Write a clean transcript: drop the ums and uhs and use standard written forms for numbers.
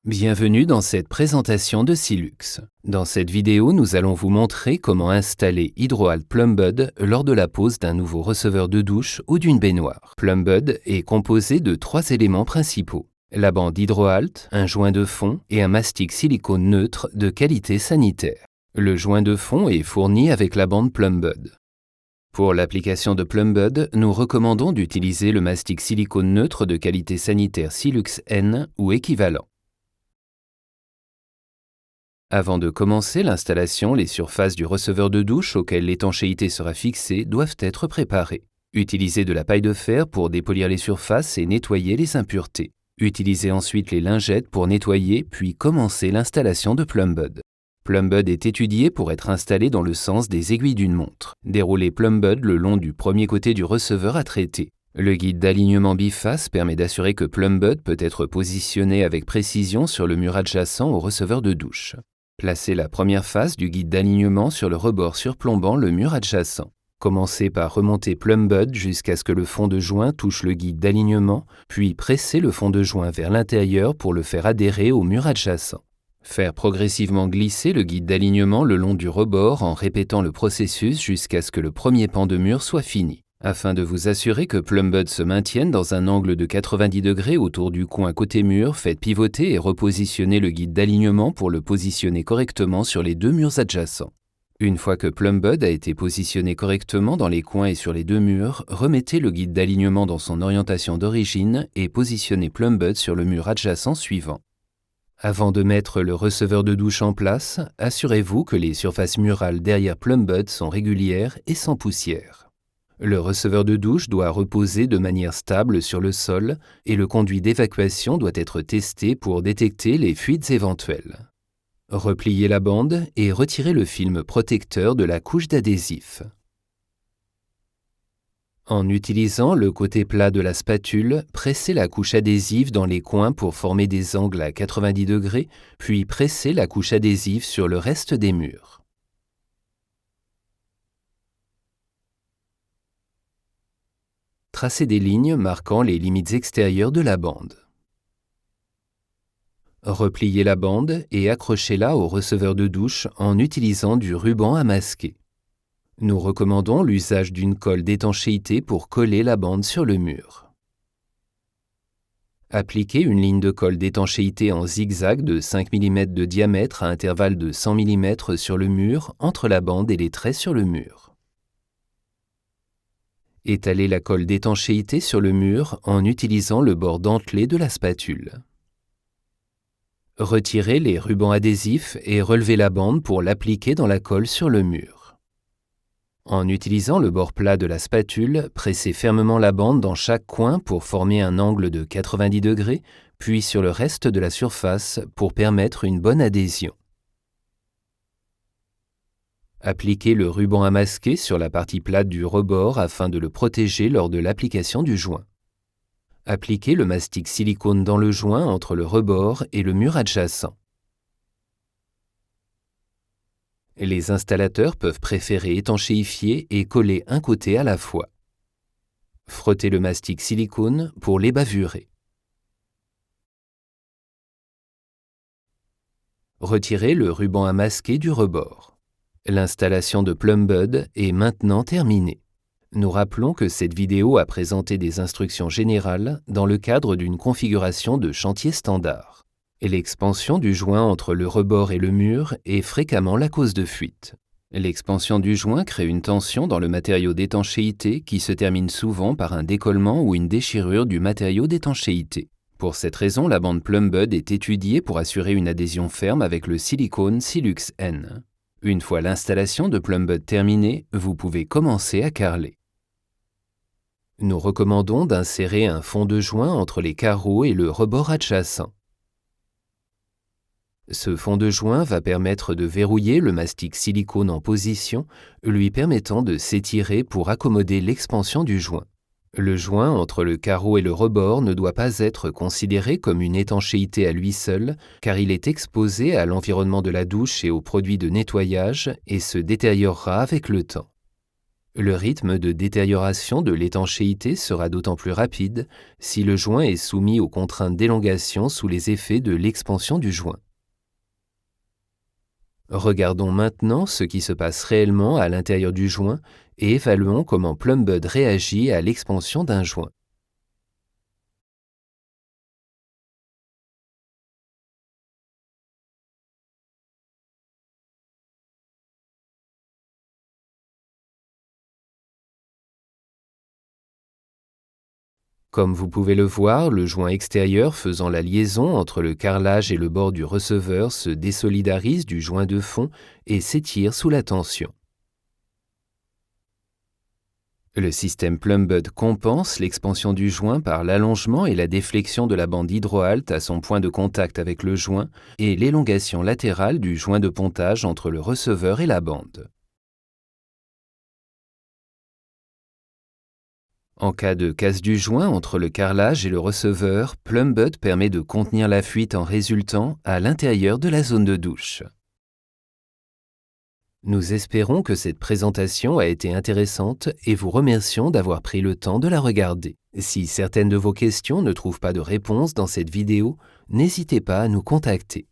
Bienvenue dans cette présentation de Silux. Dans cette vidéo, nous allons vous montrer comment installer Hydroalt Plumbud lors de la pose d'un nouveau receveur de douche ou d'une baignoire. Plumbud est composé de 3 éléments principaux: la bande Hydroalt, un joint de fond et un mastic silicone neutre de qualité sanitaire. Le joint de fond est fourni avec la bande Plumbud. Pour l'application de Plumbud, nous recommandons d'utiliser le mastic silicone neutre de qualité sanitaire Silux N ou équivalent. Avant de commencer l'installation, les surfaces du receveur de douche auxquelles l'étanchéité sera fixée doivent être préparées. Utilisez de la paille de fer pour dépolir les surfaces et nettoyer les impuretés. Utilisez ensuite les lingettes pour nettoyer, puis commencez l'installation de Plumbud. Plumbud est étudié pour être installé dans le sens des aiguilles d'une montre. Déroulez Plumbud le long du premier côté du receveur à traiter. Le guide d'alignement biface permet d'assurer que Plumbud peut être positionné avec précision sur le mur adjacent au receveur de douche. Placez la première face du guide d'alignement sur le rebord surplombant le mur adjacent. Commencez par remonter Plumbud jusqu'à ce que le fond de joint touche le guide d'alignement, puis pressez le fond de joint vers l'intérieur pour le faire adhérer au mur adjacent. Faire progressivement glisser le guide d'alignement le long du rebord en répétant le processus jusqu'à ce que le premier pan de mur soit fini. Afin de vous assurer que Plumbud se maintienne dans un angle de 90 degrés autour du coin côté mur, faites pivoter et repositionner le guide d'alignement pour le positionner correctement sur les 2 murs adjacents. Une fois que Plumbud a été positionné correctement dans les coins et sur les 2 murs, remettez le guide d'alignement dans son orientation d'origine et positionnez Plumbud sur le mur adjacent suivant. Avant de mettre le receveur de douche en place, assurez-vous que les surfaces murales derrière Plumbud sont régulières et sans poussière. Le receveur de douche doit reposer de manière stable sur le sol et le conduit d'évacuation doit être testé pour détecter les fuites éventuelles. Repliez la bande et retirez le film protecteur de la couche d'adhésif. En utilisant le côté plat de la spatule, pressez la couche adhésive dans les coins pour former des angles à 90 degrés, puis pressez la couche adhésive sur le reste des murs. Tracez des lignes marquant les limites extérieures de la bande. Repliez la bande et accrochez-la au receveur de douche en utilisant du ruban à masquer. Nous recommandons l'usage d'une colle d'étanchéité pour coller la bande sur le mur. Appliquez une ligne de colle d'étanchéité en zigzag de 5 mm de diamètre à intervalle de 100 mm sur le mur entre la bande et les traits sur le mur. Étalez la colle d'étanchéité sur le mur en utilisant le bord dentelé de la spatule. Retirez les rubans adhésifs et relevez la bande pour l'appliquer dans la colle sur le mur. En utilisant le bord plat de la spatule, pressez fermement la bande dans chaque coin pour former un angle de 90 degrés, puis sur le reste de la surface pour permettre une bonne adhésion. Appliquez le ruban à masquer sur la partie plate du rebord afin de le protéger lors de l'application du joint. Appliquez le mastic silicone dans le joint entre le rebord et le mur adjacent. Les installateurs peuvent préférer étanchéifier et coller un côté à la fois. Frottez le mastic silicone pour les bavurés. Retirez le ruban à masquer du rebord. L'installation de Plumbud est maintenant terminée. Nous rappelons que cette vidéo a présenté des instructions générales dans le cadre d'une configuration de chantier standard. Et l'expansion du joint entre le rebord et le mur est fréquemment la cause de fuite. L'expansion du joint crée une tension dans le matériau d'étanchéité qui se termine souvent par un décollement ou une déchirure du matériau d'étanchéité. Pour cette raison, la bande Plumbud est étudiée pour assurer une adhésion ferme avec le silicone Silux N. Une fois l'installation de Plumbud terminée, vous pouvez commencer à carreler. Nous recommandons d'insérer un fond de joint entre les carreaux et le rebord adjacent. Ce fond de joint va permettre de verrouiller le mastic silicone en position, lui permettant de s'étirer pour accommoder l'expansion du joint. Le joint entre le carreau et le rebord ne doit pas être considéré comme une étanchéité à lui seul, car il est exposé à l'environnement de la douche et aux produits de nettoyage et se détériorera avec le temps. Le rythme de détérioration de l'étanchéité sera d'autant plus rapide si le joint est soumis aux contraintes d'élongation sous les effets de l'expansion du joint. Regardons maintenant ce qui se passe réellement à l'intérieur du joint et évaluons comment Plumbud réagit à l'expansion d'un joint. Comme vous pouvez le voir, le joint extérieur faisant la liaison entre le carrelage et le bord du receveur se désolidarise du joint de fond et s'étire sous la tension. Le système Plumbud compense l'expansion du joint par l'allongement et la déflexion de la bande hydrohalte à son point de contact avec le joint et l'élongation latérale du joint de pontage entre le receveur et la bande. En cas de casse du joint entre le carrelage et le receveur, Plumbud permet de contenir la fuite en résultant à l'intérieur de la zone de douche. Nous espérons que cette présentation a été intéressante et vous remercions d'avoir pris le temps de la regarder. Si certaines de vos questions ne trouvent pas de réponse dans cette vidéo, n'hésitez pas à nous contacter.